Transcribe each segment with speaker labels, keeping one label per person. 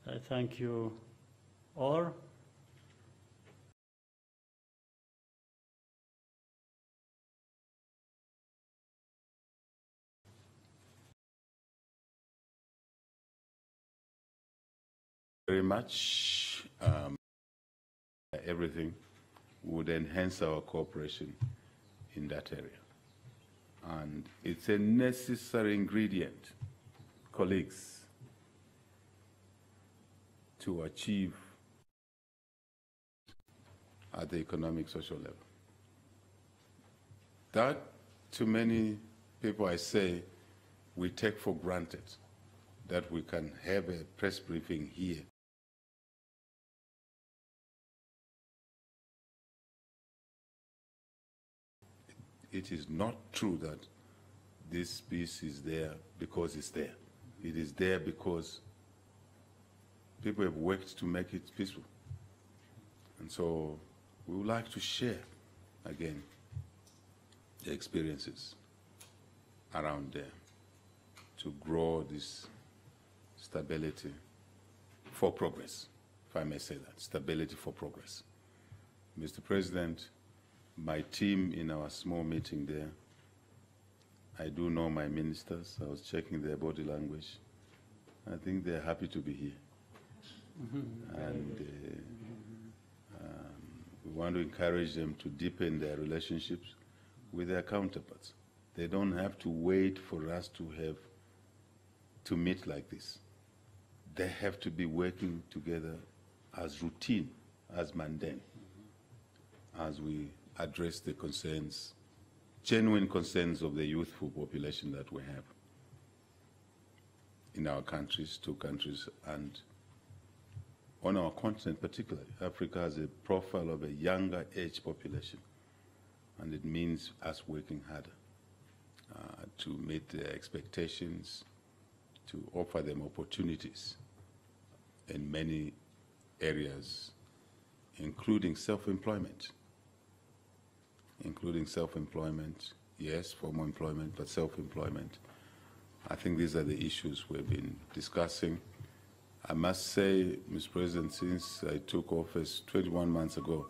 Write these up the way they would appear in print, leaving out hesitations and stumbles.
Speaker 1: I thank you all.
Speaker 2: Very much. Everything would enhance our cooperation in that area. And it's a necessary ingredient, colleagues, to achieve at the economic, social level. That, to many people, I say, we take for granted that we can have a press briefing here. It is not true that this peace is there because it's there. It is there because people have worked to make it peaceful. And so we would like to share, again, the experiences around there to grow this stability for progress, if I may say that, stability for progress. Mr. President, my team in our small meeting there, I do know my ministers. I was checking their body language. I think they're happy to be here. And we want to encourage them to deepen their relationships with their counterparts. They don't have to wait for us to meet like this. They have to be working together as routine, as mundane, as we address the concerns, genuine concerns of the youthful population that we have in our countries, two countries, and on our continent particularly. Africa has a profile of a younger age population, and it means us working harder to meet their expectations, to offer them opportunities in many areas, including self-employment. Yes, formal employment, but self-employment. I think these are the issues we've been discussing. I must say, Mr. President, since I took office 21 months ago,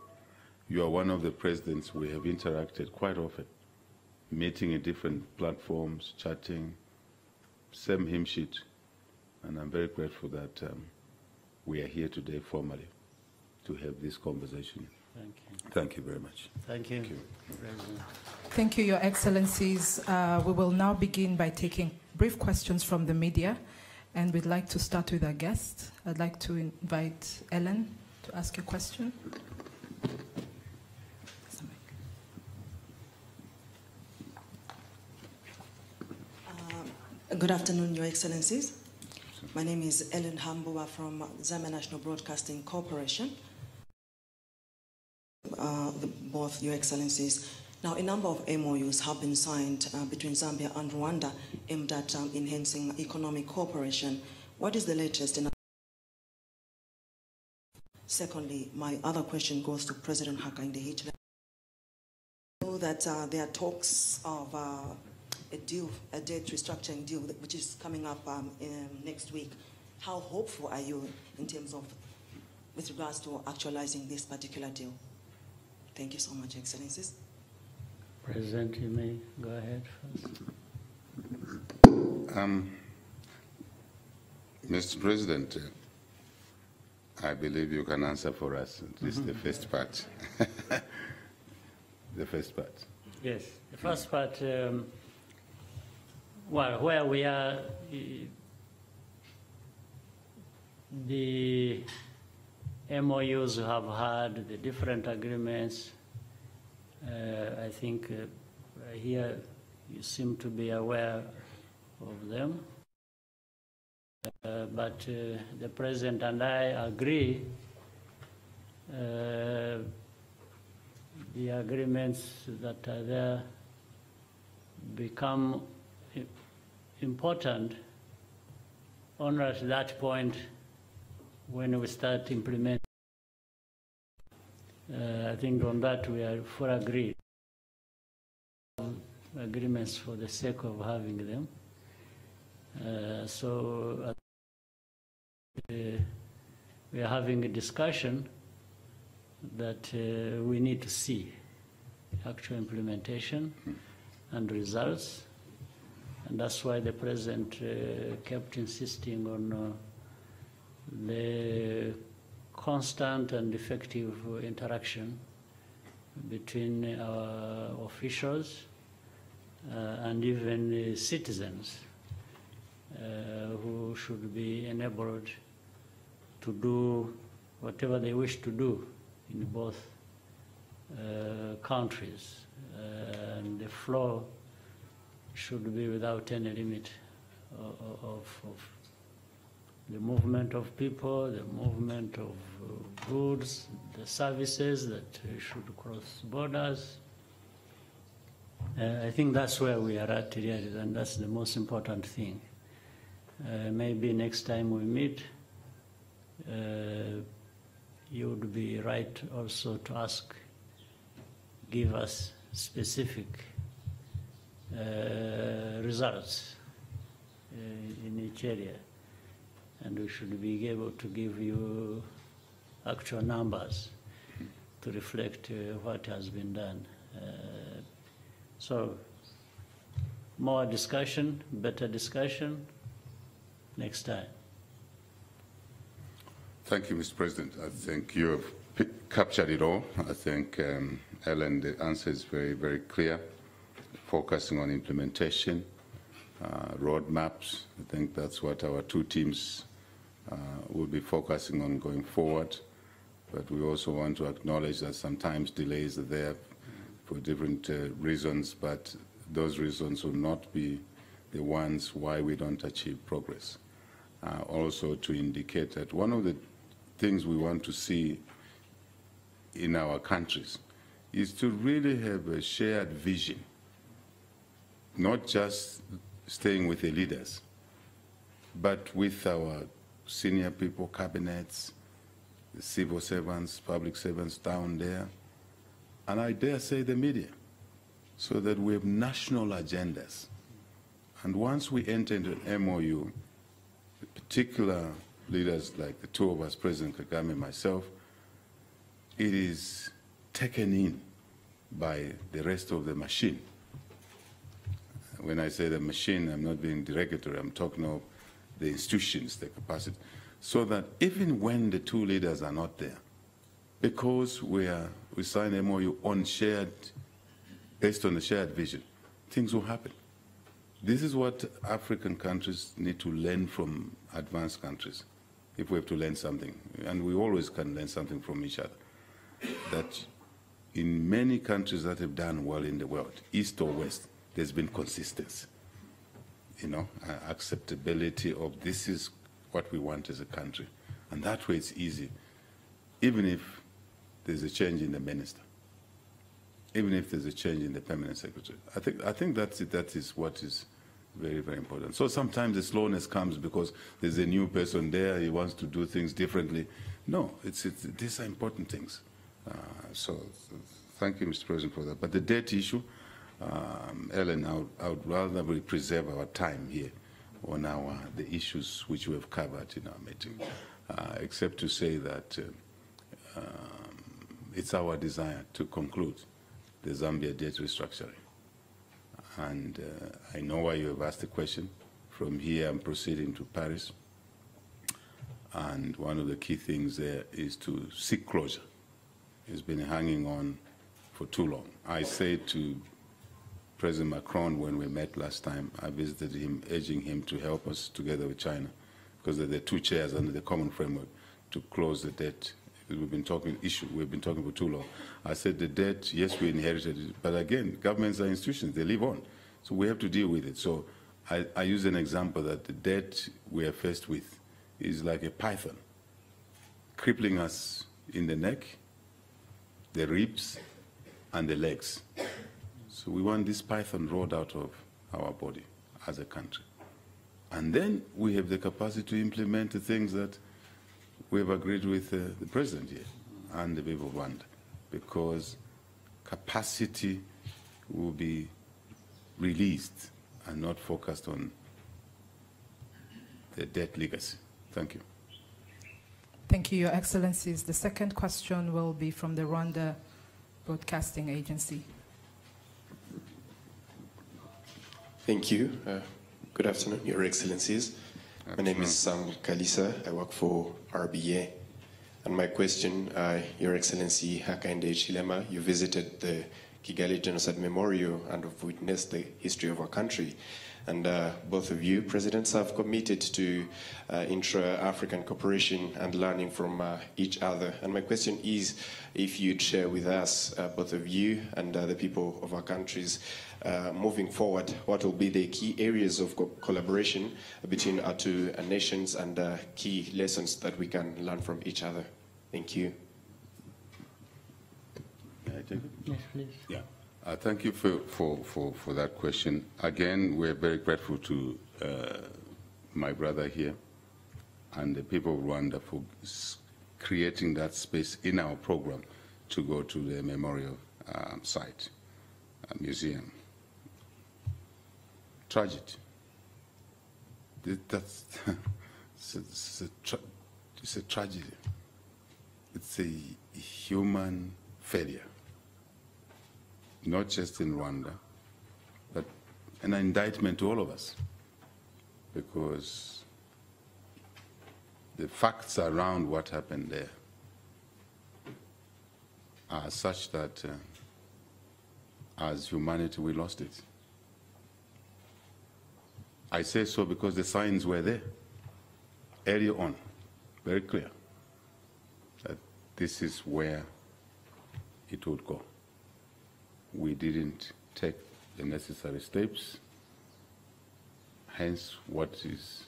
Speaker 2: you are one of the presidents we have interacted quite often, meeting in different platforms, chatting, same hymn sheet, and I'm very grateful that we are here today formally to have this conversation.
Speaker 1: Thank you.
Speaker 2: Thank you very much.
Speaker 1: Thank you.
Speaker 2: Thank you.
Speaker 3: Thank you, Your Excellencies. We will now begin by taking brief questions from the media, and we'd like to start with our guest. I'd like to invite Ellen to ask a question.
Speaker 4: Good afternoon, Your Excellencies. My name is Ellen Hambua from Zambia National Broadcasting Corporation. Both Your Excellencies. Now, a number of MOUs have been signed between Zambia and Rwanda aimed at enhancing economic cooperation. What is the latest in? Secondly, my other question goes to President Hakainde Hichilema. I know that there are talks of a debt restructuring deal, which is coming up next week. How hopeful are you in terms of, with regards to actualizing this particular deal? Thank you so much, Excellencies.
Speaker 1: President, you may go ahead first.
Speaker 2: Mr. President, I believe you can answer for us, at least the first part. The first part.
Speaker 1: Yes, the first part, well, where we are, the MOUs have had the different agreements. I think here you seem to be aware of them. But the President and I agree the agreements that are there become important only at that point when we start implementing. I think on that we are fully agreed. Agreements for the sake of having them. So we are having a discussion that we need to see actual implementation and results. And that's why the President kept insisting on the constant and effective interaction between our officials and even citizens who should be enabled to do whatever they wish to do in both countries. And the flow should be without any limit of the movement of people, the movement of goods, the services that should cross borders. I think that's where we are at really, and that's the most important thing. Maybe next time we meet, you would be right also to ask, give us specific results in each area. And we should be able to give you actual numbers to reflect what has been done. So more discussion, better discussion next time.
Speaker 2: Thank you, Mr. President. I think you have captured it all. I think, Ellen, the answer is very, very clear, focusing on implementation, roadmaps. I think that's what our two teams will be focusing on going forward. But we also want to acknowledge that sometimes delays are there for different reasons, but those reasons will not be the ones why we don't achieve progress. Also to indicate that one of the things we want to see in our countries is to really have a shared vision, not just staying with the leaders, but with our senior people, cabinets, the civil servants, public servants down there, and I dare say the media, so that we have national agendas. And once we enter into an MOU, the particular leaders like the two of us, President Kagame and myself, it is taken in by the rest of the machine. When I say the machine, I'm not being derogatory, I'm talking of the institutions, the capacity, so that even when the two leaders are not there, because we sign an MOU on based on a shared vision, things will happen. This is what African countries need to learn from advanced countries, if we have to learn something, and we always can learn something from each other, that in many countries that have done well in the world, East or West, there's been consistency, acceptability of this is what we want as a country. And that way it's easy, even if there's a change in the minister, even if there's a change in the permanent secretary. I think that is what is very, very important. So sometimes the slowness comes because there's a new person there, he wants to do things differently. No, these are important things. So thank you, Mr. President, for that. But the debt issue, Ellen, I would rather we preserve our time here on the issues which we have covered in our meeting, except to say that it's our desire to conclude the Zambia debt restructuring. And I know why you have asked the question. From here, I'm proceeding to Paris. And one of the key things there is to seek closure. It's been hanging on for too long. I said to President Macron when we met last time, I visited him, urging him to help us together with China, because they're the two chairs under the common framework to close the debt. We've been talking for too long. I said the debt, yes, we inherited it, but again, governments are institutions, they live on. So we have to deal with it. So I use an example that the debt we are faced with is like a python, crippling us in the neck, the ribs, and the legs. So we want this python rolled out of our body as a country. And then we have the capacity to implement the things that we have agreed with the president here and the people of Rwanda, because capacity will be released and not focused on the debt legacy. Thank you.
Speaker 3: Thank you, Your Excellencies. The second question will be from the Rwanda Broadcasting Agency.
Speaker 5: Thank you. Good afternoon, Your Excellencies. My name is Sam Kalisa. I work for RBA. And my question, Your Excellency Hakainde Hichilema, you visited the Kigali Genocide Memorial and have witnessed the history of our country. And both of you, presidents, have committed to intra-African cooperation and learning from each other. And my question is, if you'd share with us, both of you and the people of our countries, moving forward, what will be the key areas of collaboration between our two nations and key lessons that we can learn from each other? Thank you.
Speaker 2: May I take it?
Speaker 1: Yes, please.
Speaker 2: Yeah. Thank you for that question. Again, we're very grateful to my brother here and the people of Rwanda for creating that space in our program to go to the memorial site, museum. Tragedy. That's it's a tragedy. It's a human failure. Not just in Rwanda, but an indictment to all of us, because the facts around what happened there are such that as humanity we lost it. I say so because the signs were there early on, very clear, that this is where it would go. We didn't take the necessary steps, hence what is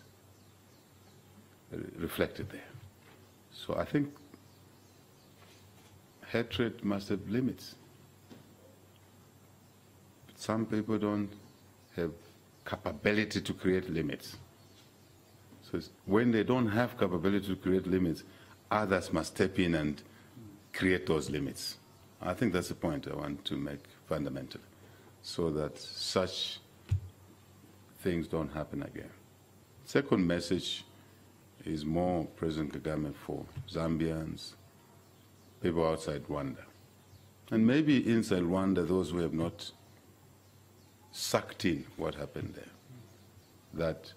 Speaker 2: reflected there. So I think hatred must have limits. Some people don't have capability to create limits. So when they don't have capability to create limits, others must step in and create those limits. I think that's the point I want to make fundamentally, so that such things don't happen again. Second message is more President Kagame for Zambians, people outside Rwanda, and maybe inside Rwanda, those who have not sucked in what happened there, that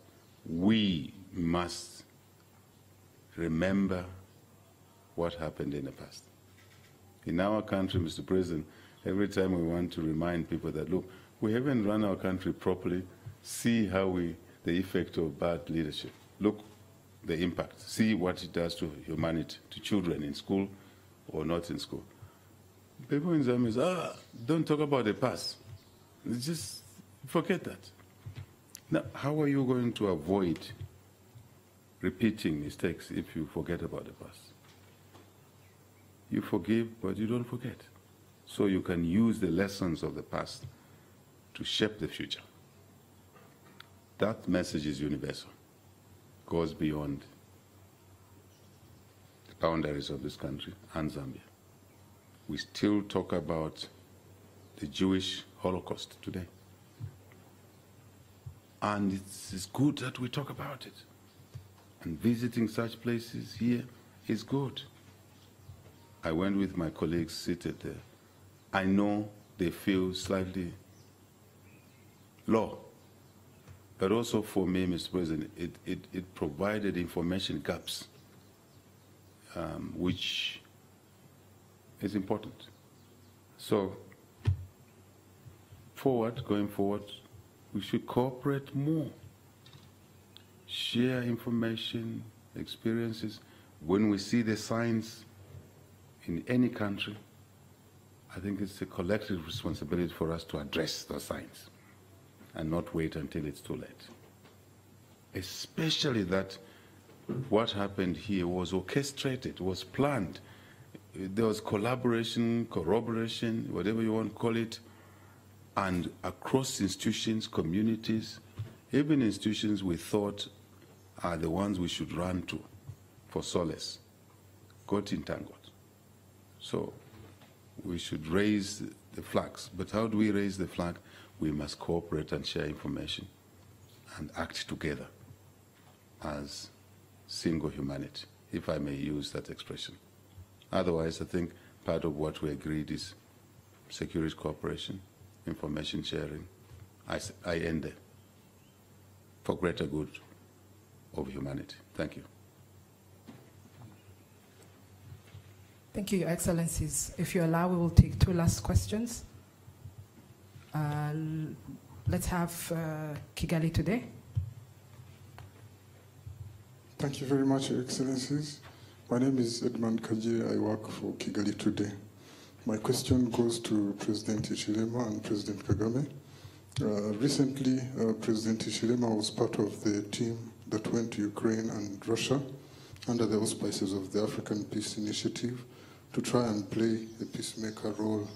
Speaker 2: we must remember what happened in the past. In our country, Mr. President, every time we want to remind people that, look, we haven't run our country properly, see how the effect of bad leadership. Look, the impact. See what it does to humanity, to children in school or not in school. People in Zambia say, don't talk about the past. Just forget that. Now, how are you going to avoid repeating mistakes if you forget about the past? You forgive, but you don't forget. So you can use the lessons of the past to shape the future. That message is universal, goes beyond the boundaries of this country and Zambia. We still talk about the Jewish Holocaust today. And it's good that we talk about it. And visiting such places here is good. I went with my colleagues seated there. I know they feel slightly low. But also for me, Mr. President, it provided information gaps, which is important. So going forward, we should cooperate more, share information, experiences. When we see the signs in any country, I think it's a collective responsibility for us to address those signs and not wait until it's too late. Especially that what happened here was orchestrated, was planned. There was collaboration, corroboration, whatever you want to call it, and across institutions, communities, even institutions we thought are the ones we should run to for solace, got entangled. So we should raise the flags. But how do we raise the flag? We must cooperate and share information and act together as single humanity if I may use that expression. Otherwise, I think part of what we agreed is security cooperation, information sharing. I end there for greater good of humanity. Thank you.
Speaker 3: Thank you, Your Excellencies. If you allow, we will take 2 last questions. Let's have Kigali today.
Speaker 6: Thank you very much, Your Excellencies. My name is Edmund Kajire. I work for Kigali Today. My question goes to President Hichilema and President Kagame. Recently, President Hichilema was part of the team that went to Ukraine and Russia under the auspices of the African Peace Initiative to try and play a peacemaker role.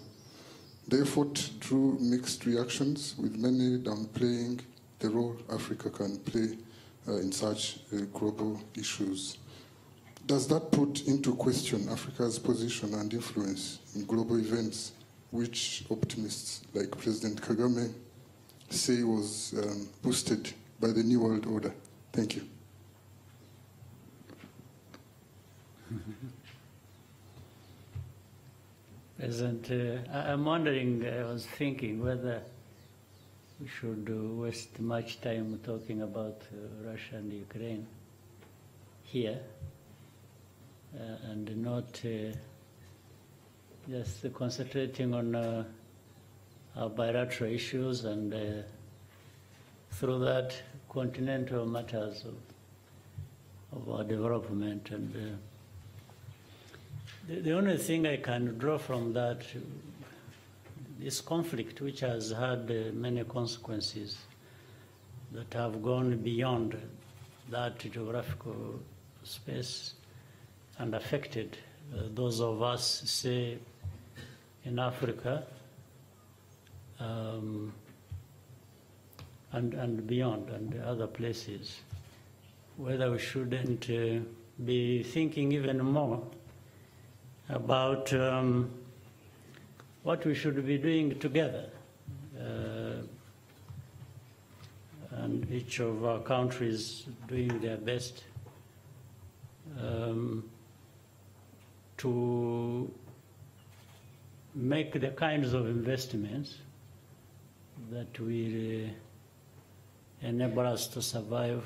Speaker 6: The effort drew mixed reactions, with many downplaying the role Africa can play in such global issues. Does that put into question Africa's position and influence in global events, which optimists like President Kagame say was boosted by the New World Order? Thank you.
Speaker 1: President, I'm wondering, I was thinking whether we should waste much time talking about Russia and Ukraine here and not just concentrating on our bilateral issues and through that continental matters of our development. And the only thing I can draw from that, this conflict, which has had many consequences that have gone beyond that geographical space and affected those of us, say, in Africa and beyond and other places, whether we shouldn't be thinking even more about what we should be doing together, and each of our countries doing their best to make the kinds of investments that will enable us to survive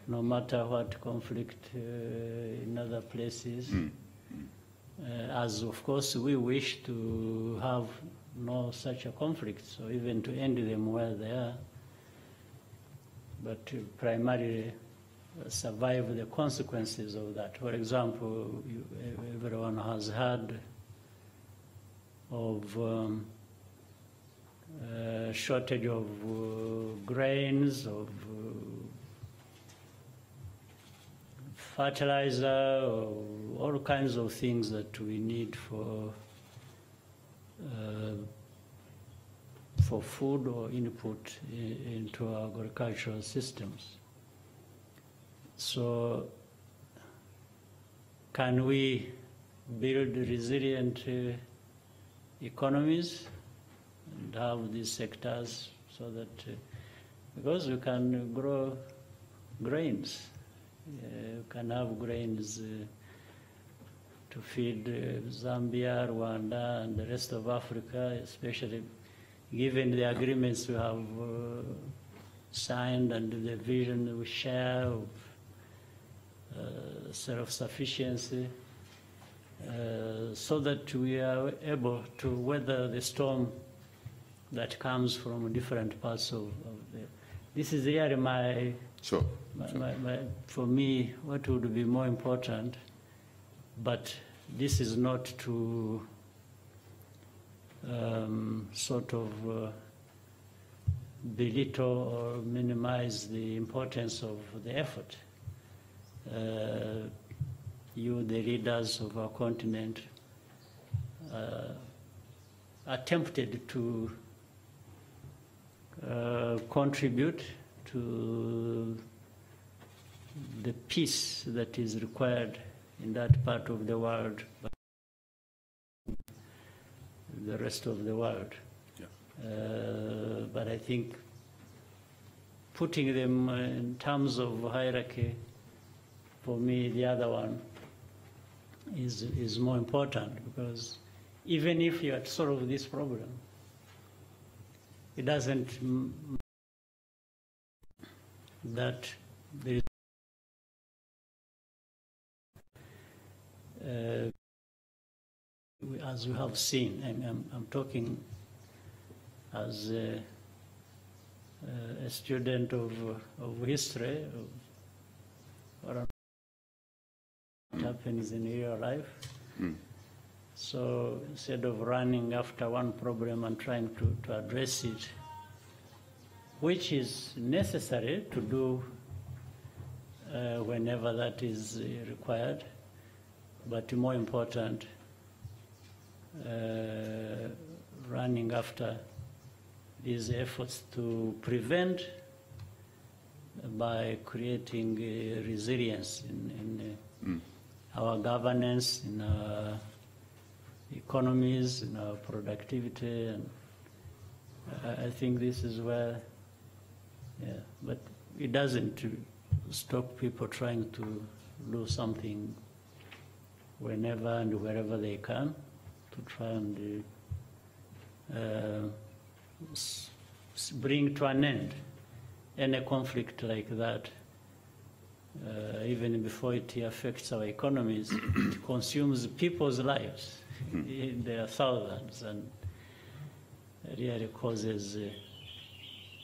Speaker 1: no matter what conflict in other places. As of course we wish to have no such a conflict, so even to end them where they are, but to primarily survive the consequences of that. For example, everyone has heard of shortage of grains, of fertilizer, or all kinds of things that we need for food or input into our agricultural systems. So can we build resilient economies and have these sectors so that, because we can grow grains, you can have grains to feed Zambia, Rwanda, and the rest of Africa, especially given the agreements we have signed and the vision we share of self-sufficiency, so that we are able to weather the storm that comes from different parts of the... This is really my...
Speaker 2: Sure.
Speaker 1: For me, what would be more important, but this is not to sort of belittle or minimize the importance of the effort. You, the leaders of our continent, attempted to contribute to the peace that is required in that part of the world, but the rest of the world. Yeah. But I think putting them in terms of hierarchy for me, the other one is more important, because even if you had solved this problem, it doesn't that there is as we have seen, and I'm talking as a student of history, of what happens in real life. So instead of running after one problem and trying to address it, which is necessary to do whenever that is required, but more important, running after these efforts to prevent by creating resilience in our governance, in our economies, in our productivity, and I think this is where, yeah, but it doesn't stop people trying to do something whenever and wherever they can to try and bring to an end any conflict like that. Even before it affects our economies, it consumes people's lives. There are thousands, and really causes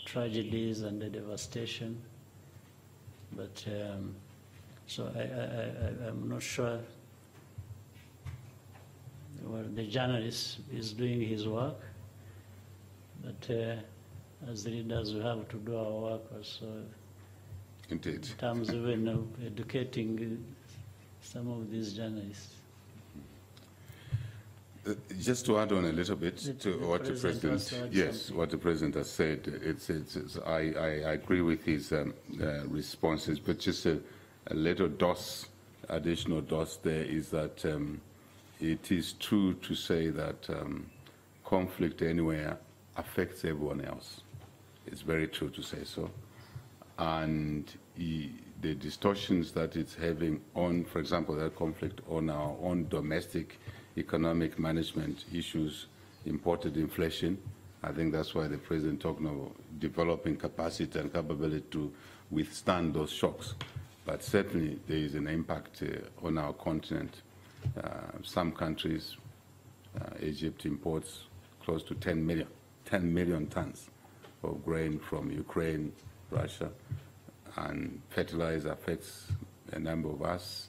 Speaker 1: tragedies and devastation. But so I'm not sure. Well, the journalist is doing his work, but as leaders, we have to do our work also.
Speaker 2: Indeed.
Speaker 1: In terms of educating some of these journalists.
Speaker 2: Just to add on a little bit to what the president, yes, what the president has said, I agree with his responses, but just a little additional dose there is that it is true to say that conflict anywhere affects everyone else. It's very true to say so. And the distortions that it's having on, for example, that conflict on our own domestic economic management issues, imported inflation. I think that's why the president talking about developing capacity and capability to withstand those shocks. But certainly there is an impact on our continent. Some countries, Egypt imports close to 10 million tons of grain from Ukraine, Russia, and fertilizer affects a number of us,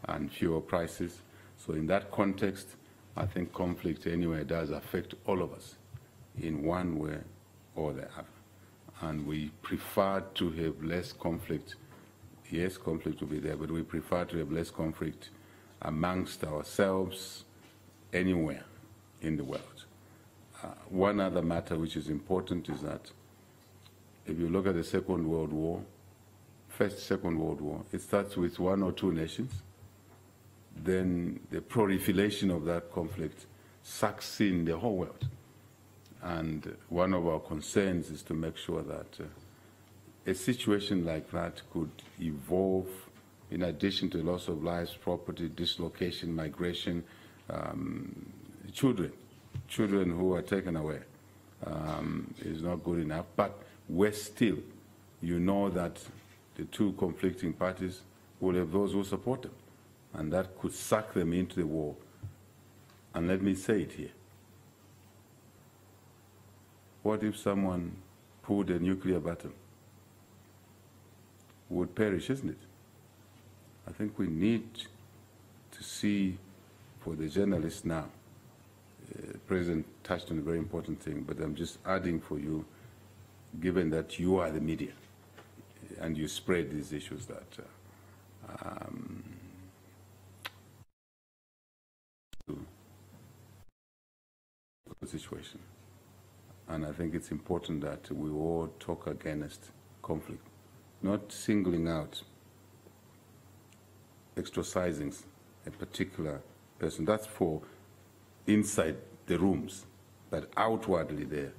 Speaker 2: and fuel prices. So in that context, I think conflict anywhere does affect all of us in one way or the other. And we prefer to have less conflict. Yes, conflict will be there, but we prefer to have less conflict amongst ourselves anywhere in the world. One other matter which is important is that if you look at the Second World War, Second World War, it starts with one or two nations. Then the proliferation of that conflict sucks in the whole world. And one of our concerns is to make sure that a situation like that could evolve in addition to loss of lives, property, dislocation, migration, children who are taken away is not good enough. But we're still, you know that the two conflicting parties will have those who support them, and that could suck them into the war. And let me say it here. What if someone pulled a nuclear button? Would perish, isn't it? I think we need to see, for the journalists now, the President touched on a very important thing, but I'm just adding for you, given that you are the media and you spread these issues, that situation. And I think it's important that we all talk against conflict, not singling out, extracizing a particular person. That's for inside the rooms, but outwardly there.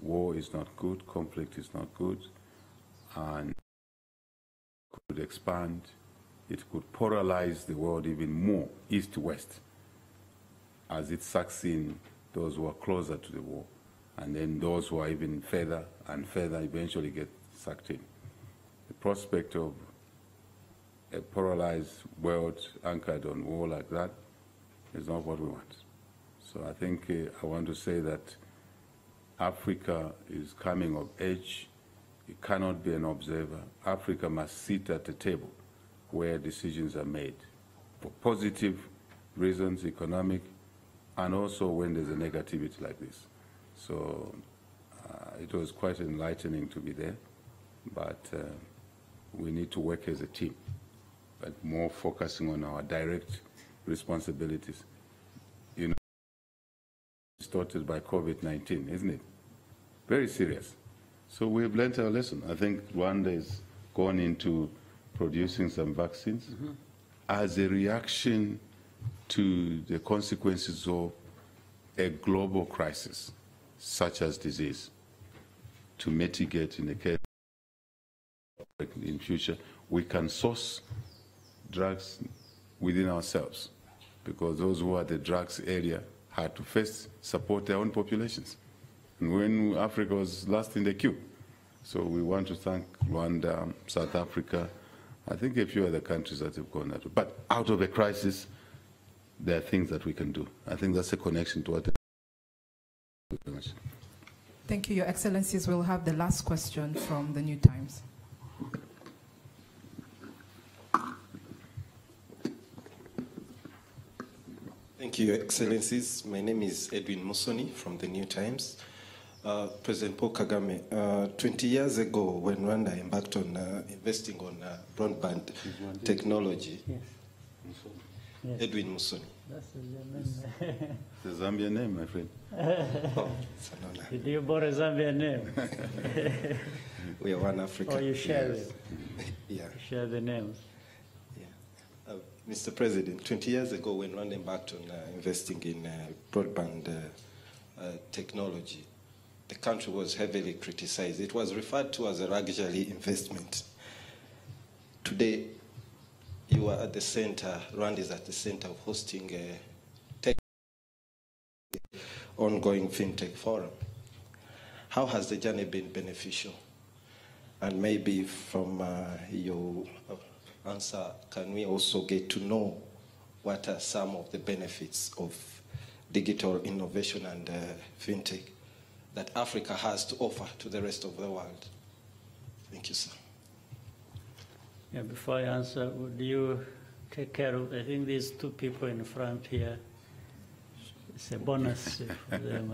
Speaker 2: War is not good, conflict is not good, and could expand it could polarize the world even more, east to west, as it sucks in those who are closer to the war, and then those who are even further and further eventually get sucked in. The prospect of a polarized world anchored on war like that is not what we want. So I think I want to say that Africa is coming of age. It cannot be an observer. Africa must sit at the table where decisions are made for positive reasons, economic, and also when there's a negativity like this. So it was quite enlightening to be there, but we need to work as a team, but more focusing on our direct responsibilities. You know, distorted by COVID-19, isn't it? Very serious. So we've learned our lesson. I think Rwanda is going into producing some vaccines as a reaction to the consequences of a global crisis, such as disease, to mitigate in the case in future. We can source drugs within ourselves, because those who are the drugs area had to first support their own populations. And when Africa was last in the queue. So we want to thank Rwanda, South Africa, I think a few other countries that have gone that way. But out of a crisis, there are things that we can do. I think that's a connection to what. Thank you very much.
Speaker 3: Thank you, Your Excellencies. We'll have the last question from the New Times.
Speaker 5: Thank you, Your Excellencies. My name is Edwin Musoni from the New Times. President Paul Kagame, 20 years ago when Rwanda embarked on investing on broadband technology,
Speaker 1: Yes. Yes.
Speaker 5: Edwin Musoni.
Speaker 1: That's the Zambian.
Speaker 2: It's a Zambian name, my friend.
Speaker 5: Oh, it's an honor.
Speaker 1: Did you borrow a Zambian name?
Speaker 5: We are one Africa.
Speaker 1: Or you share
Speaker 5: Yes.
Speaker 1: it?
Speaker 5: Yeah.
Speaker 1: You share the names.
Speaker 5: Yeah. Mr. President, 20 years ago when Rwanda embarked on investing in broadband technology, the country was heavily criticized. It was referred to as a luxury investment. Today, you are at the center, Rwanda is at the center of hosting a ongoing FinTech forum. How has the journey been beneficial? And maybe from your answer, can we also get to know what are some of the benefits of digital innovation and FinTech that Africa has to offer to the rest of the world? Thank you, sir.
Speaker 1: Yeah, before I answer, would you take care of, I think these two people in front here, it's a bonus for them.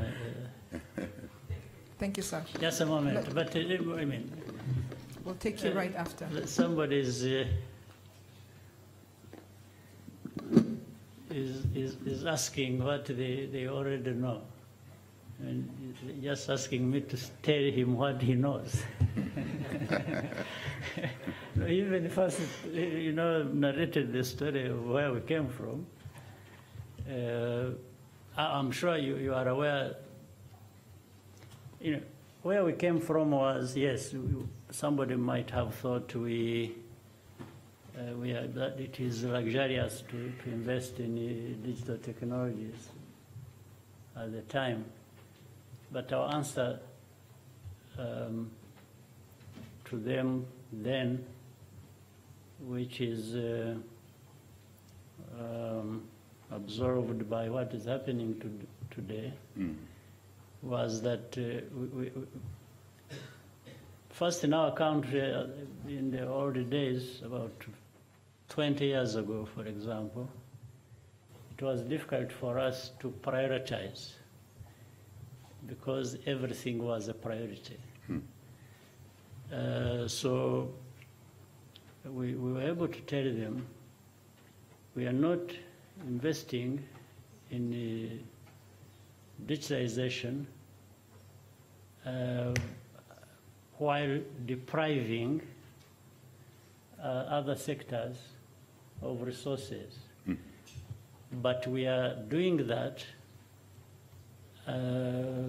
Speaker 3: Thank you, sir.
Speaker 1: Just a moment, but I mean,
Speaker 3: We'll take you right after.
Speaker 1: somebody is asking what they already know. And just asking me to tell him what he knows. Even first, narrated the story of where we came from. I'm sure you are aware. Where we came from was, yes, somebody might have thought that it is luxurious to invest in digital technologies at the time. But our answer to them then, which is absorbed by what is happening today, was that first in our country, in the old days, about 20 years ago, for example, it was difficult for us to prioritize because everything was a priority. So we were able to tell them, we are not investing in digitalization while depriving other sectors of resources. But we are doing that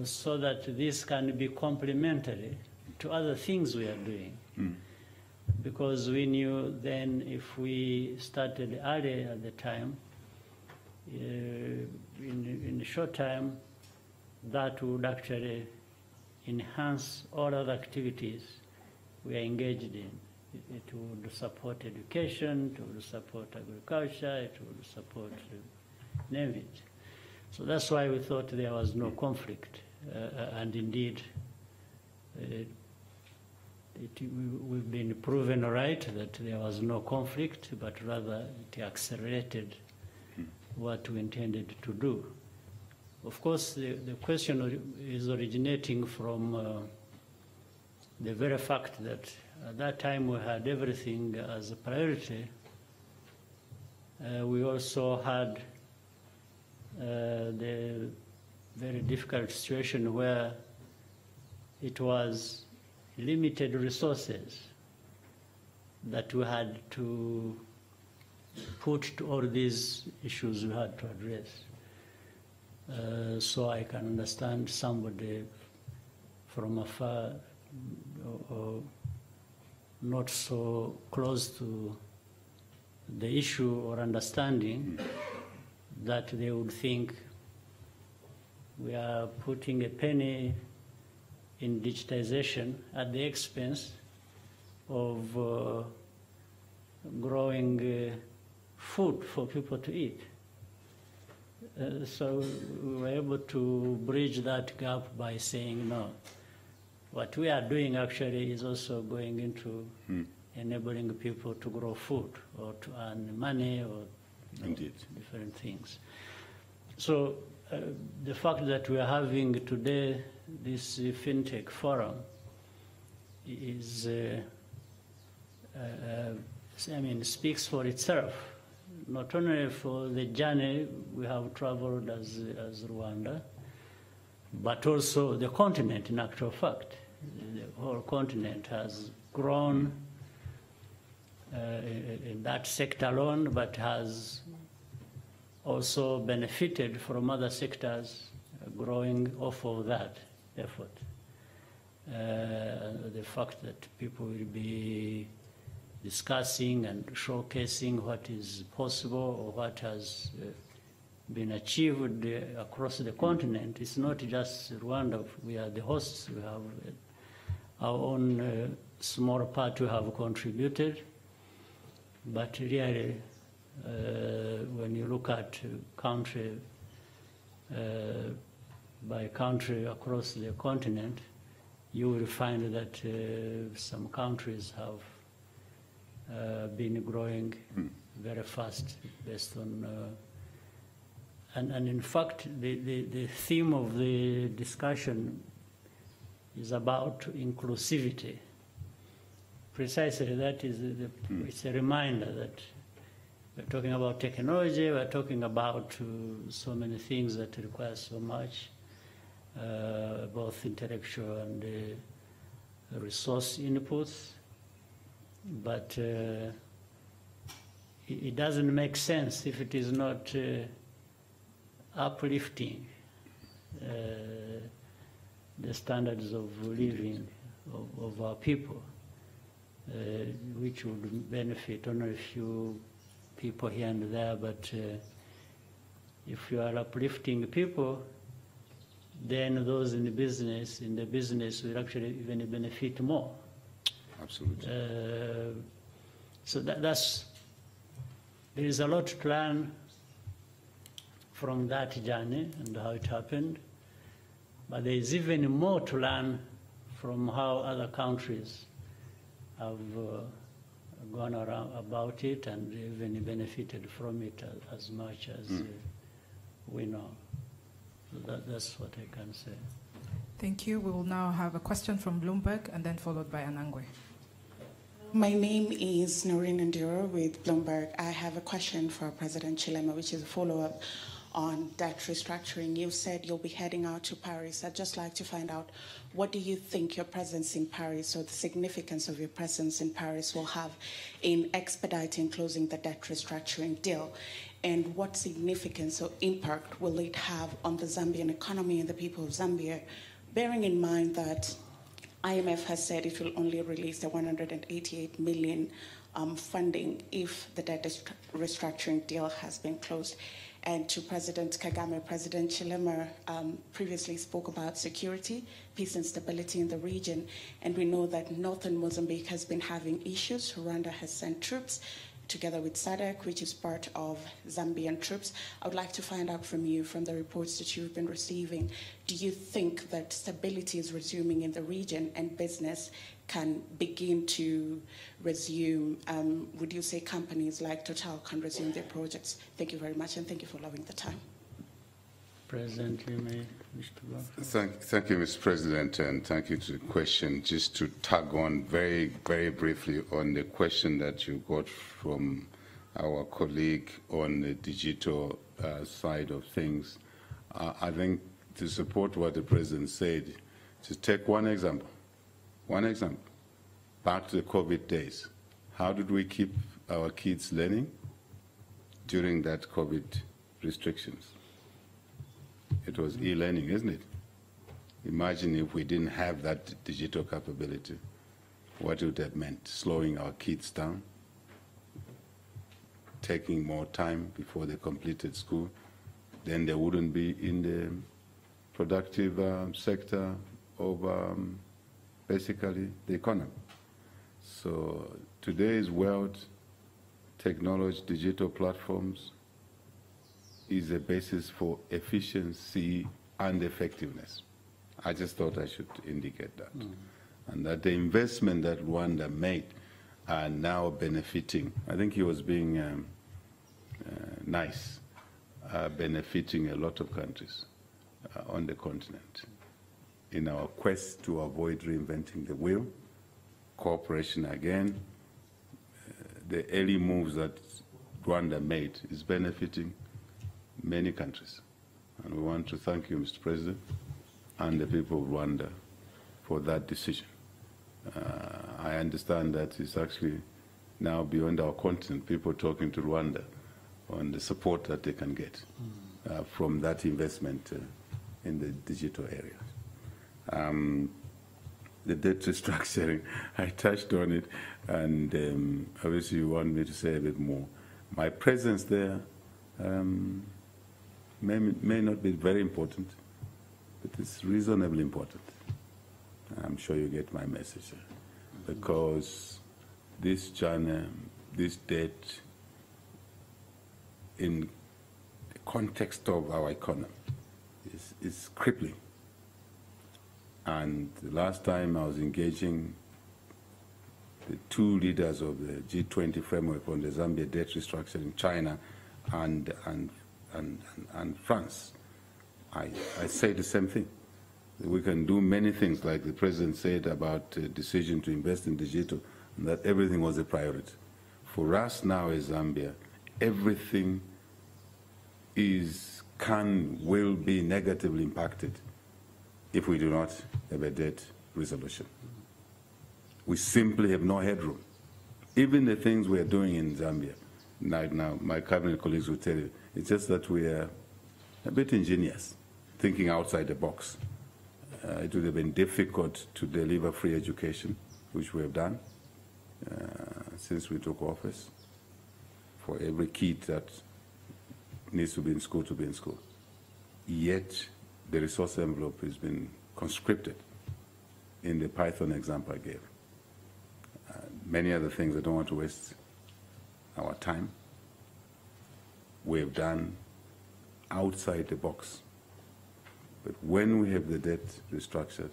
Speaker 1: so that this can be complementary to other things we are doing. because we knew then if we started early at the time, in a short time, that would actually enhance all other activities we are engaged in. It would support education, it would support agriculture, it would support name it. So that's why we thought there was no conflict. And indeed, we've been proven right that there was no conflict, but rather it accelerated what we intended to do. Of course, the question is originating from the very fact that at that time we had everything as a priority. We also had the very difficult situation where it was limited resources that we had to put to all these issues we had to address. So I can understand somebody from afar or not so close to the issue or understanding that they would think we are putting a penny in digitization at the expense of growing food for people to eat. So we were able to bridge that gap by saying, no, what we are doing actually is also going into enabling people to grow food or to earn money or different things. So the fact that we are having today this FinTech forum is, speaks for itself. Not only for the journey we have traveled as Rwanda, but also the continent, in actual fact. The whole continent has grown in that sector alone, but has also benefited from other sectors growing off of that effort. The fact that people will be discussing and showcasing what is possible or what has been achieved across the continent. It's not just Rwanda. We are the hosts. We have our own small part we have contributed. But really, when you look at country by country across the continent, you will find that some countries have been growing very fast based on, and in fact, the theme of the discussion is about inclusivity. Precisely, that is, it's a reminder that we're talking about technology, we're talking about so many things that require so much, both intellectual and resource inputs. But it doesn't make sense if it is not uplifting the standards of living of our people, which would benefit only a few people here and there. But if you are uplifting people, then those in the business will actually even benefit more.
Speaker 2: Absolutely.
Speaker 1: So there is a lot to learn from that journey and how it happened, but there is even more to learn from how other countries have gone around about it and even benefited from it as much as we know. So that's what I can say.
Speaker 3: Thank you. We will now have a question from Bloomberg and then followed by Anangwe.
Speaker 7: My name is Noreen Ndiro with Bloomberg. I have a question for President Hichilema, which is a follow-up on debt restructuring. You said you'll be heading out to Paris. I'd just like to find out, what do you think your presence in Paris or the significance of your presence in Paris will have in expediting closing the debt restructuring deal? And what significance or impact will it have on the Zambian economy and the people of Zambia, bearing in mind that IMF has said it will only release the 188 million funding if the debt restructuring deal has been closed. And to President Kagame, President Hichilema previously spoke about security, peace and stability in the region. And we know that northern Mozambique has been having issues. Rwanda has sent troops together with SADC, which is part of Zambian troops. I would like to find out from you, from the reports that you've been receiving, do you think that stability is resuming in the region and business can begin to resume? Would you say companies like Total can resume their projects? Thank you very much, and thank you for allowing the time.
Speaker 1: President, you may wish to go first.
Speaker 2: Thank you, Mr. President, and thank you to the question. Just to tag on very, very briefly on the question that you got from our colleague on the digital side of things, I think to support what the President said, to take one example, back to the COVID days. How did we keep our kids learning during that COVID restrictions? It was e-learning, isn't it? Imagine if we didn't have that digital capability, what would that meant? Slowing our kids down, taking more time before they completed school, then they wouldn't be in the productive sector of basically the economy. So today's world, technology, digital platforms is a basis for efficiency and effectiveness. I just thought I should indicate that. And that the investment that Rwanda made are now benefiting. I think he was being nice, benefiting a lot of countries on the continent in our quest to avoid reinventing the wheel. Cooperation again, the early moves that Rwanda made is benefiting many countries. And we want to thank you, Mr. President, and the people of Rwanda for that decision. I understand that it's actually now beyond our continent, people talking to Rwanda on the support that they can get from that investment in the digital area. The debt restructuring, I touched on it, and obviously you want me to say a bit more. My presence there may not be very important, but it's reasonably important. I'm sure you get my message, because this China, this debt, in the context of our economy, is crippling. And the last time I was engaging the two leaders of the G20 framework on the Zambia debt restructuring, China and France, I say the same thing. We can do many things, like the President said about the decision to invest in digital, and that everything was a priority. For us now as Zambia, everything will be negatively impacted if we do not have a debt resolution. We simply have no headroom. Even the things we are doing in Zambia, now my cabinet colleagues will tell you, it's just that we are a bit ingenious, thinking outside the box. It would have been difficult to deliver free education, which we have done since we took office, for every kid that needs to be in school to be in school. Yet, the resource envelope has been conscripted in the Python example I gave. Many other things, I don't want to waste our time. We have done outside the box. But when we have the debt restructured,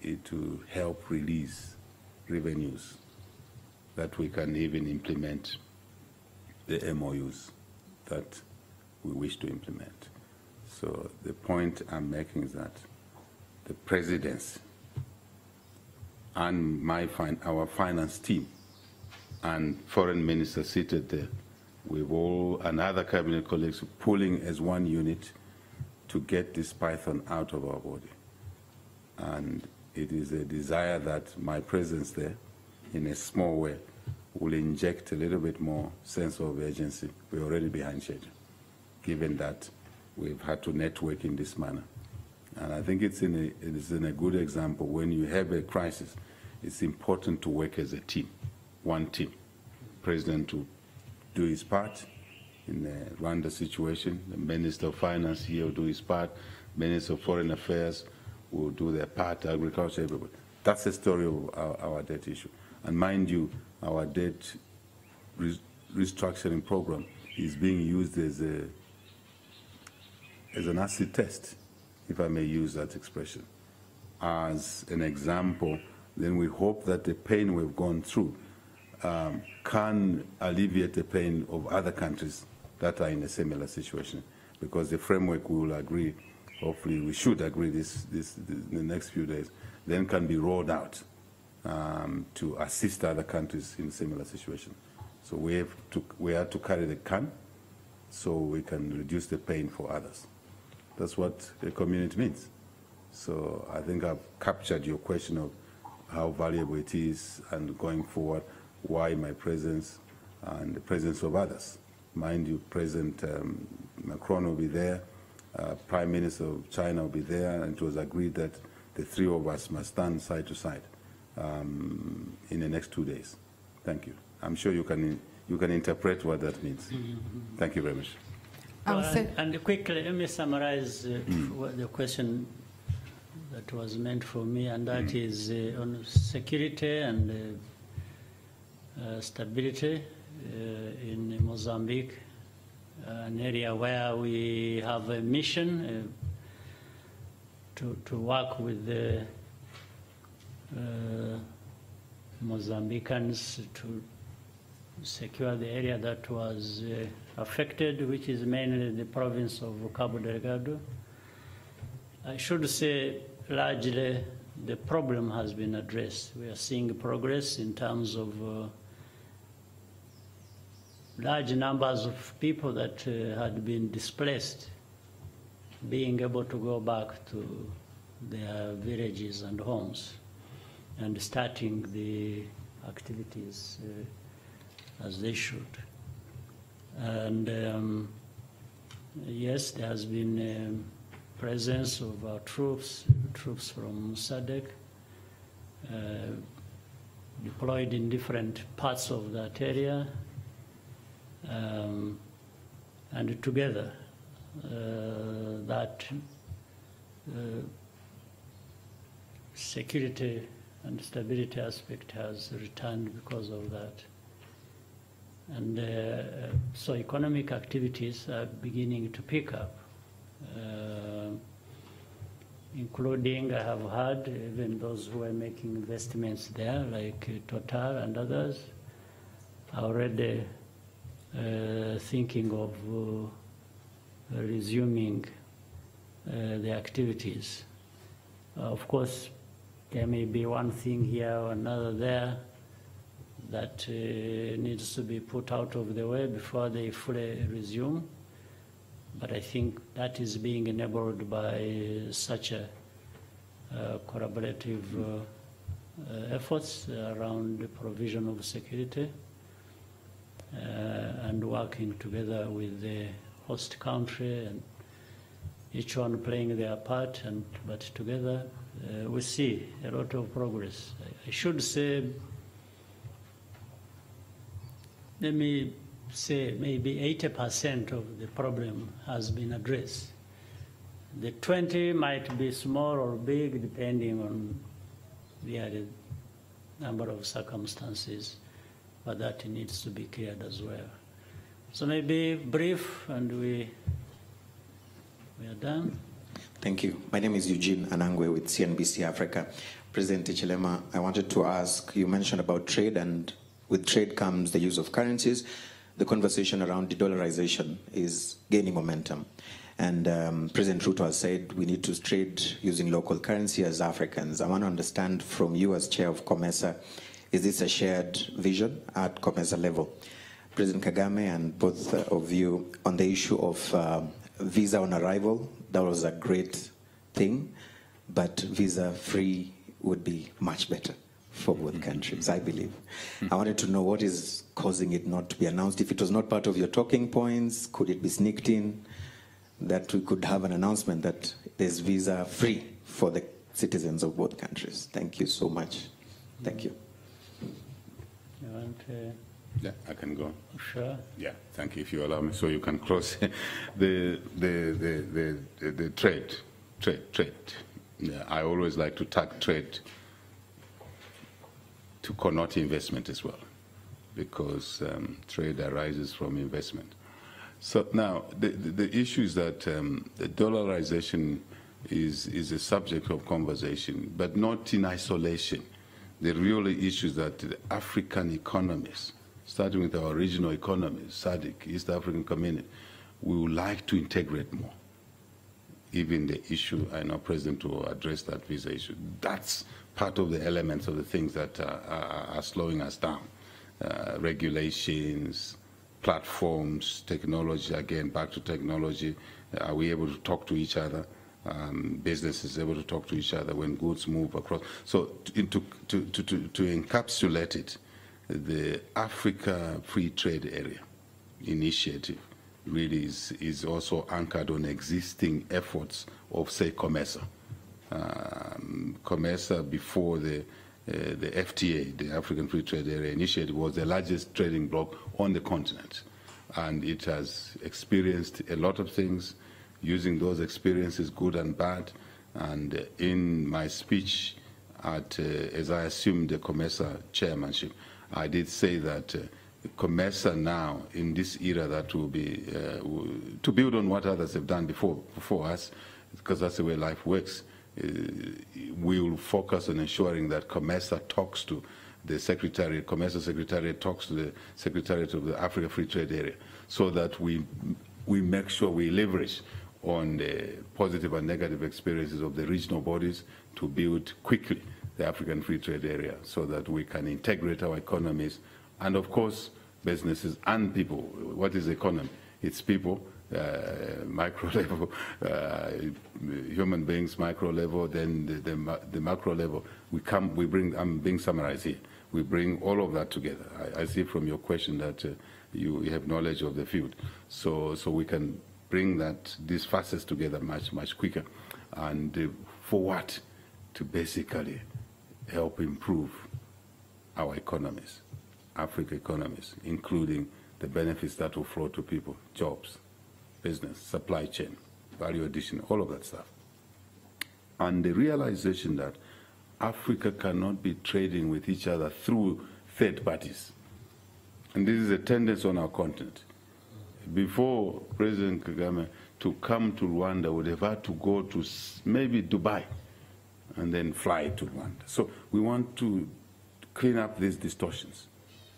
Speaker 2: it will help release revenues that we can even implement the MOUs that we wish to implement. So the point I'm making is that the presidency and our finance team and foreign minister seated there, with all and other cabinet colleagues pulling as one unit to get this python out of our body. And it is a desire that my presence there, in a small way, will inject a little bit more sense of urgency. We're already behind schedule, given that we've had to network in this manner And I think it's in a good example. When you have a crisis, it's important to work as a team, one team. President to do his part in the Rwanda situation. The Minister of Finance here will do his part. Minister of Foreign Affairs will do their part. Agriculture, everybody. That's the story of our debt issue. And mind you, our debt restructuring program is being used as an acid test, if I may use that expression, as an example. Then we hope that the pain we've gone through can alleviate the pain of other countries that are in a similar situation, because the framework we will agree, hopefully we should agree this in the next few days, then can be rolled out to assist other countries in similar situation. So we have to carry the can so we can reduce the pain for others. That's what a community means. So I think I've captured your question of how valuable it is, and going forward, why my presence and the presence of others. Mind you, President Macron will be there, Prime Minister of China will be there, and it was agreed that the three of us must stand side to side in the next 2 days. Thank you. I'm sure you can interpret what that means. Thank you very much.
Speaker 1: And quickly, let me summarize the question that was meant for me, and that is on security and stability in Mozambique, an area where we have a mission to work with the Mozambicans to secure the area that was affected, which is mainly the province of Cabo Delgado. I should say largely the problem has been addressed. We are seeing progress in terms of large numbers of people that had been displaced being able to go back to their villages and homes and starting the activities as they should. And yes, there has been presence of our troops from SADC deployed in different parts of that area, and together that security and stability aspect has returned because of that. And so economic activities are beginning to pick up, including, I have heard, even those who are making investments there, like Total and others, are already thinking of resuming the activities. Of course, there may be one thing here or another there that needs to be put out of the way before they fully resume. But I think that is being enabled by such a collaborative efforts around the provision of security and working together with the host country, and each one playing their part, but together we see a lot of progress. I should say, let me say maybe 80% of the problem has been addressed. The 20 might be small or big depending on the number of circumstances, but that needs to be cleared as well. So maybe brief, and we are done.
Speaker 8: Thank you. My name is Eugene Anangwe with CNBC Africa. President Hichilema, I wanted to ask, you mentioned about trade, and with trade comes the use of currencies. The conversation around de-dollarization is gaining momentum. And President Ruto has said we need to trade using local currency as Africans. I want to understand from you as chair of COMESA, is this a shared vision at COMESA level? President Kagame and both of you, on the issue of visa on arrival, that was a great thing, but visa-free would be much better for both countries, I believe. I wanted to know what is causing it not to be announced. If it was not part of your talking points, could it be sneaked in? that we could have an announcement that there's visa-free for the citizens of both countries. Thank you so much. Thank you.
Speaker 1: You want
Speaker 2: Yeah, I can go.
Speaker 1: Sure.
Speaker 2: Yeah, thank you, if you allow me. So you can close the trade. Yeah, I always like to tag trade to connote investment as well, because trade arises from investment. So now the issue is that the dollarization is a subject of conversation, but not in isolation. The real issue is that the African economies, starting with our regional economies, SADC, East African Community, we would like to integrate more. Even the issue, I know President will address that visa issue. That's part of the elements of the things that are slowing us down. Regulations, platforms, technology, again, back to technology. Are we able to talk to each other? Businesses able to talk to each other when goods move across. So to encapsulate it, the Africa Free Trade Area initiative really is also anchored on existing efforts of, say, COMESA. COMESA, before the FTA, the African Free Trade Area Initiative, was the largest trading bloc on the continent. And it has experienced a lot of things, using those experiences, good and bad. And in my speech, as I assumed the COMESA chairmanship, I did say that COMESA now, in this era that will be, to build on what others have done before us, because that's the way life works, we will focus on ensuring that COMESA talks to the Secretariat, COMESA Secretariat talks to the Secretariat of the Africa Free Trade Area, so that we make sure we leverage on the positive and negative experiences of the regional bodies to build quickly the African Free Trade Area, so that we can integrate our economies and, of course, businesses and people. What is the economy? It's people, micro level, human beings, micro level, then the macro level. We bring, I'm being summarized here, we bring all of that together. I see from your question that you have knowledge of the field. So we can bring these facets together much quicker. And for what? To basically help improve our economies, Africa economies, including the benefits that will flow to people, jobs, business, supply chain, value addition, all of that stuff. And the realization that Africa cannot be trading with each other through third parties. And this is a tendency on our continent. Before President Kagame, to come to Rwanda, would have had to go to maybe Dubai and then fly to Rwanda. So we want to clean up these distortions.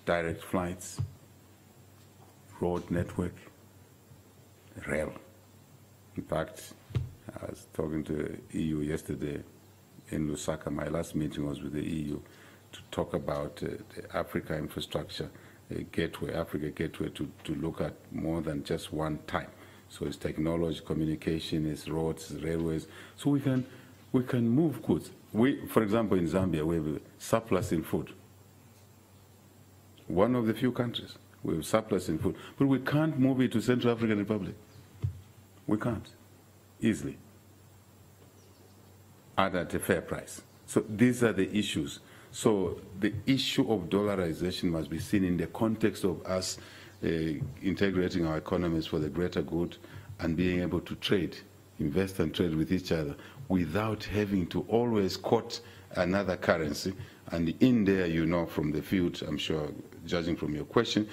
Speaker 2: Direct flights, road network, rail. In fact, I was talking to the EU yesterday in Lusaka. My last meeting was with the EU to talk about the Africa infrastructure gateway, Africa gateway, to look at more than just one type. So it's technology, communication, it's roads, it's railways. So we can move goods. For example, in Zambia, we have a surplus in food. One of the few countries we have surplus in food, but we can't move it to Central African Republic. We can't easily, and at a fair price. So these are the issues. So the issue of dollarization must be seen in the context of us integrating our economies for the greater good and being able to trade, invest and trade with each other without having to always quote another currency. And in there, you know, from the field, I'm sure, judging from your question,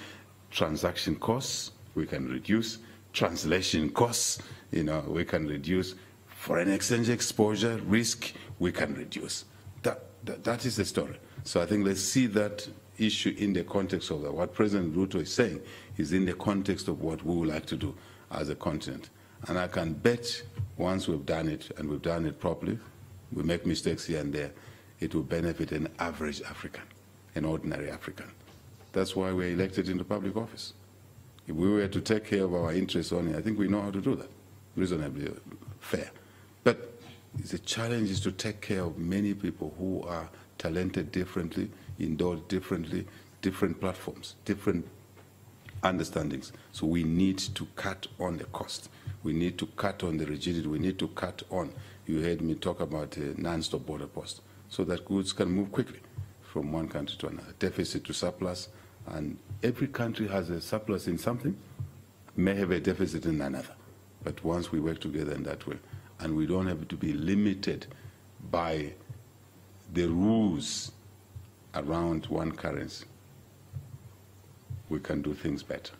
Speaker 2: transaction costs, we can reduce. Translation costs, you know, we can reduce. Foreign exchange exposure, risk, we can reduce. That is the story. So I think let's see that issue in the context of that. What President Ruto is saying is in the context of what we would like to do as a continent. And I can bet once we've done it, and we've done it properly, we make mistakes here and there, it will benefit an average African, an ordinary African. That's why we're elected into public office. If we were to take care of our interests only, I think we know how to do that, reasonably fair. But the challenge is to take care of many people who are talented differently, endowed differently, different platforms, different understandings. So we need to cut on the cost. We need to cut on the rigidity. We need to cut on, you heard me talk about a non-stop border post, so that goods can move quickly from one country to another, deficit to surplus. And every country has a surplus in something, may have a deficit in another. But once we work together in that way, and we don't have to be limited by the rules around one currency, we can do things better.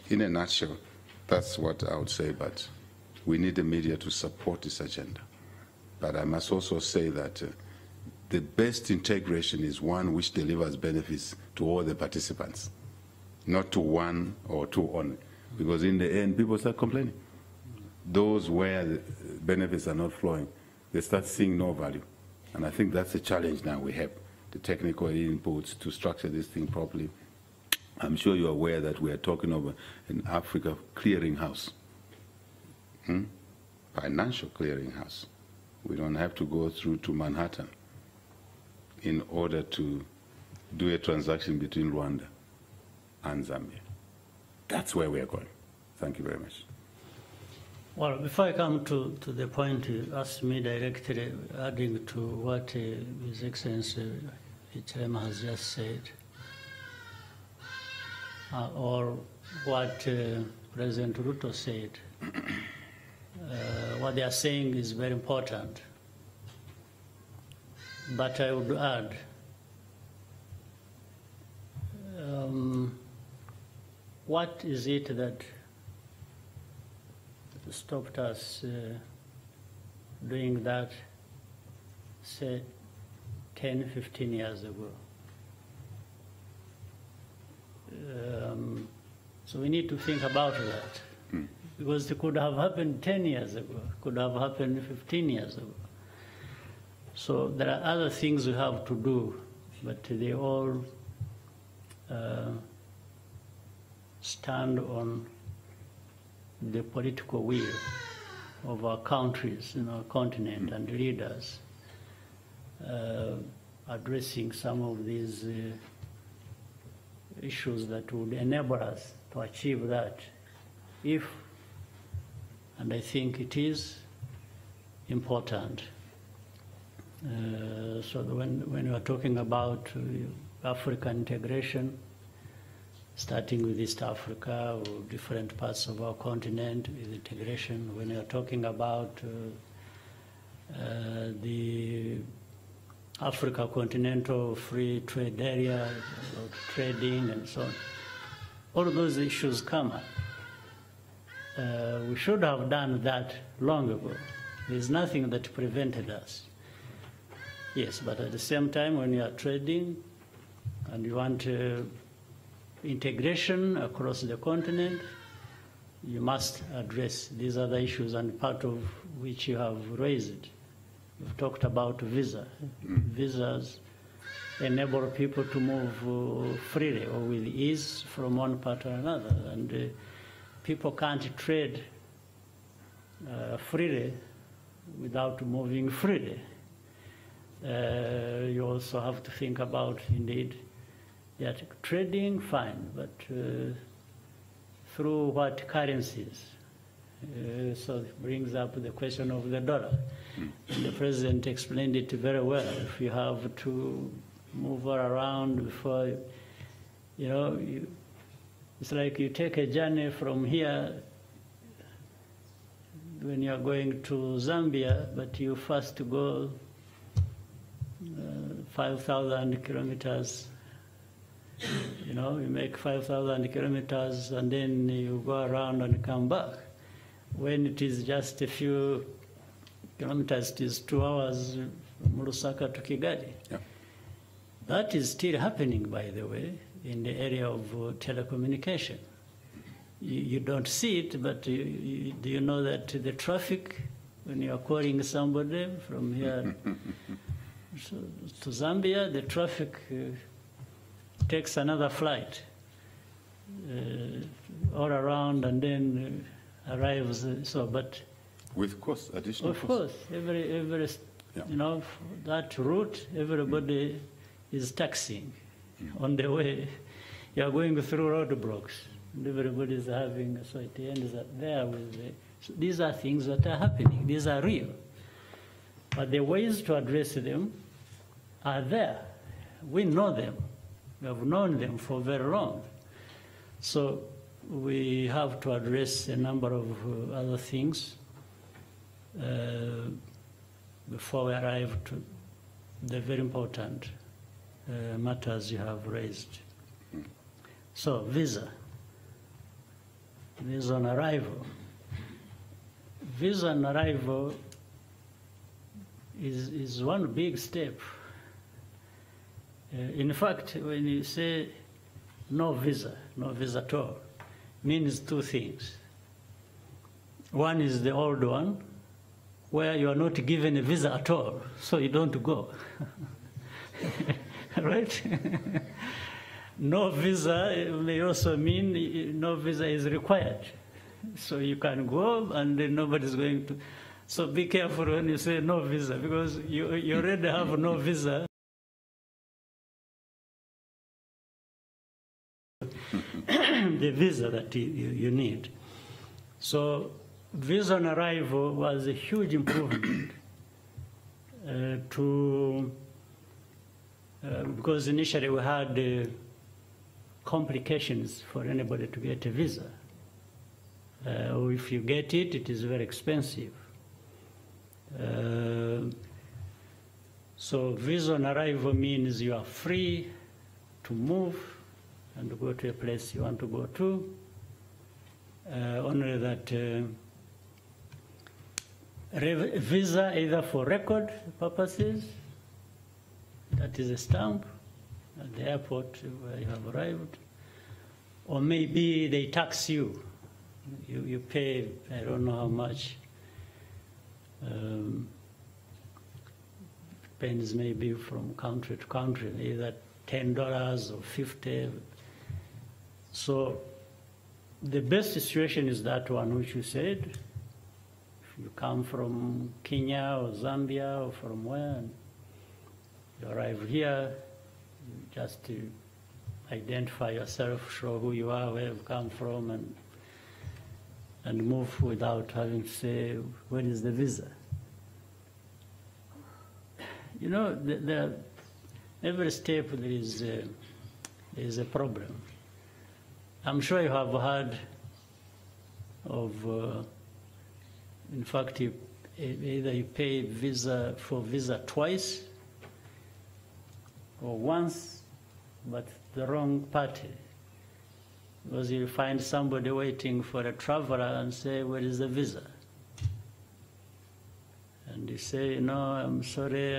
Speaker 2: In a nutshell, that's what I would say, but we need the media to support this agenda. But I must also say that the best integration is one which delivers benefits to all the participants, not to one or two only. Because in the end, people start complaining. Those where the benefits are not flowing, they start seeing no value. And I think that's the challenge now we have, the technical inputs to structure this thing properly. I'm sure you're aware that we are talking about an Africa clearinghouse, financial clearinghouse. We don't have to go through to Manhattan in order to do a transaction between Rwanda and Zambia. That's where we are going. Thank you very much.
Speaker 1: Well, before I come to the point you asked me directly, adding to what His Excellency Hichilema has just said, or what President Ruto said, what they are saying is very important. But I would add, what is it that stopped us doing that, say, 10, 15 years ago? So we need to think about that, because it could have happened 10 years ago, could have happened 15 years ago. So there are other things we have to do, but they all stand on the political will of our countries in our continent and leaders addressing some of these issues that would enable us to achieve that if, and I think it is important. So when we are talking about African integration, starting with East Africa or different parts of our continent with integration, when we are talking about the Africa Continental Free Trade Area, about trading and so on, all of those issues come up. We should have done that long ago. There's nothing that prevented us. Yes, but at the same time, when you are trading and you want integration across the continent, you must address these other issues, and part of which you have raised. You've talked about visa. Visas enable people to move freely or with ease from one part to another, and people can't trade freely without moving freely. You also have to think about, indeed, that trading, fine, but through what currencies? So it brings up the question of the dollar. The President explained it very well. If you have to move around before, it's like you take a journey from here when you're going to Zambia, but you first go 5,000 kilometers. You make 5,000 kilometers and then you go around and come back. When it is just a few kilometers, it is 2 hours from Lusaka to Kigali.
Speaker 2: Yeah.
Speaker 1: That is still happening, by the way, in the area of telecommunication. You don't see it, but do you know that the traffic, when you are calling somebody from here to Zambia, the traffic takes another flight all around and then arrives. But
Speaker 2: with cost, additional cost.
Speaker 1: Of course, every that route, everybody is taxing on the way. You are going through roadblocks. and everybody's having, so it ends up there with so these are things that are happening. These are real. But the ways to address them are there. We know them. We have known them for very long. So we have to address a number of other things before we arrive to the very important matters you have raised. So, visa on arrival. Visa on arrival is one big step. In fact, when you say no visa at all, means two things. One is the old one, where you are not given a visa at all, so you don't go. Right? No visa may also mean no visa is required. So you can go and nobody's going to. So be careful when you say no visa, because you already have no visa. The visa that you need. So visa on arrival was a huge improvement because initially we had complications for anybody to get a visa. Or if you get it, it is very expensive. So visa on arrival means you are free to move and go to a place you want to go to. Only that visa either for record purposes, that is a stamp at the airport where you have arrived, or maybe they tax you. You pay, I don't know how much, depends maybe from country to country, either $10 or $50. So the best situation is that one which you said. If you come from Kenya or Zambia or from where, and you arrive here, you just identify yourself, show who you are, where you come from, and move without having to say, where is the visa? You know, every step there is a problem. I'm sure you have heard of, in fact, either you pay for visa twice or once, but the wrong party. Because you find somebody waiting for a traveler and say, where is the visa? And you say, no, I'm sorry.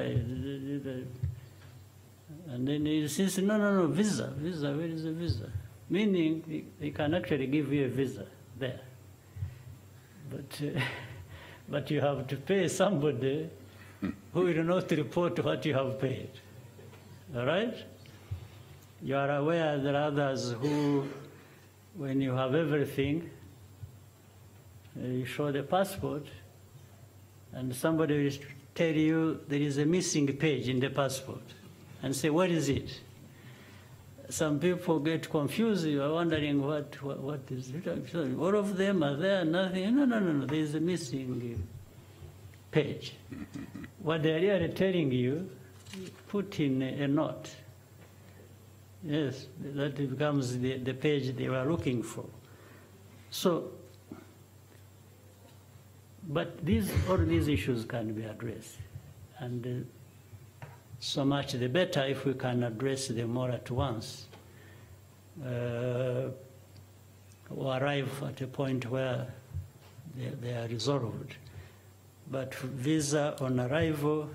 Speaker 1: And then he says, no, visa, where is the visa? Meaning, they can actually give you a visa there. But you have to pay somebody who will not report what you have paid. All right? You are aware there are others who, when you have everything, you show the passport, and somebody will tell you there is a missing page in the passport, and say, what is it? Some people get confused. You are wondering what is it. All of them are there, nothing. No. There is a missing page. What they are really telling you, put in a note. Yes, that becomes the page they were looking for. So, but all these issues can be addressed, and so much the better if we can address them all at once, or arrive at a point where they are resolved. But visa on arrival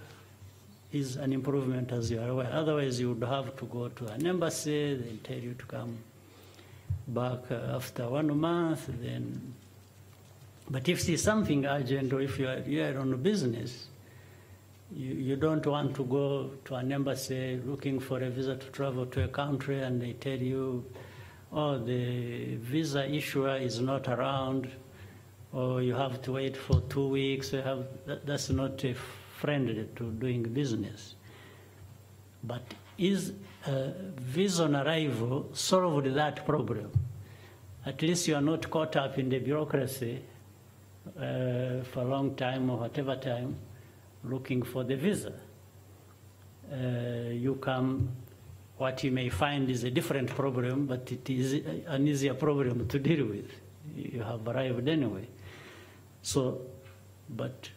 Speaker 1: is an improvement, as you are aware. Otherwise, you would have to go to an embassy, they tell you to come back after 1 month, then. But if it's something urgent, or if you are on business, you don't want to go to an embassy looking for a visa to travel to a country, and they tell you, oh, the visa issuer is not around, or you have to wait for 2 weeks. That's not friendly to doing business. But is visa on arrival solved that problem? at least you are not caught up in the bureaucracy for a long time or whatever time looking for the visa. You come, what you may find is a different problem, but it is an easier problem to deal with. You have arrived anyway. So, but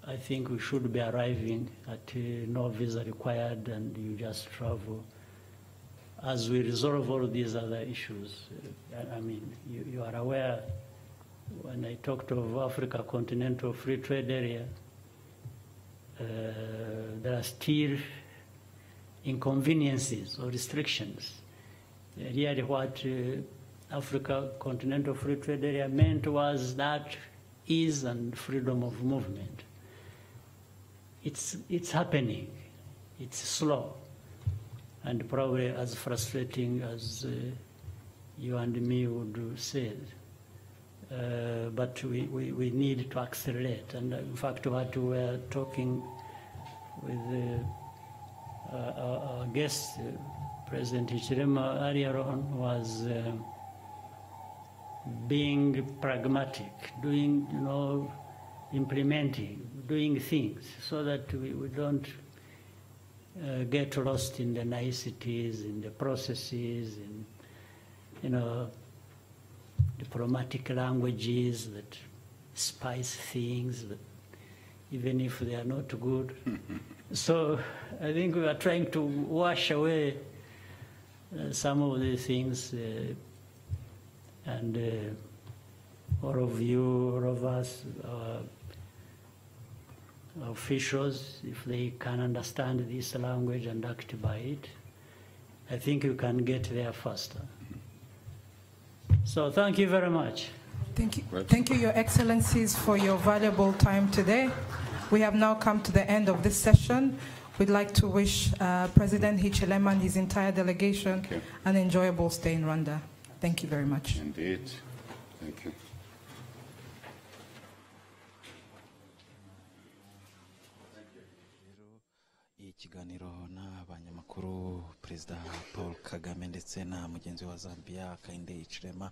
Speaker 1: I think we should be arriving at no visa required, and you just travel. As we resolve all these other issues, I mean, you are aware, when I talked of Africa Continental Free Trade Area, there are still inconveniences or restrictions. Really what Africa Continental Free Trade Area meant was that ease and freedom of movement. It's happening. It's slow, and probably as frustrating as you and me would say. But we need to accelerate. And in fact, what we were talking with our guest, President Hichilema, earlier on, was being pragmatic, doing, implementing, doing things, so that we don't get lost in the niceties, in the processes, in, diplomatic languages that spice things, but even if they are not good. So I think we are trying to wash away some of these things, and all of you, all of us, officials, if they can understand this language and act by it, I think you can get there faster. So thank you very much.
Speaker 3: Thank you. Thank you, Your Excellencies, for your valuable time today. We have now come to the end of this session. We'd like to wish President Hichilema and his entire delegation an enjoyable stay in Rwanda. Thank you very much.
Speaker 2: Indeed. Thank you.
Speaker 9: Ikiganiro n'abanyamakuru Perezida Paul Kagame ndetse na mugenzi wa Zambia Hakainde Hichilema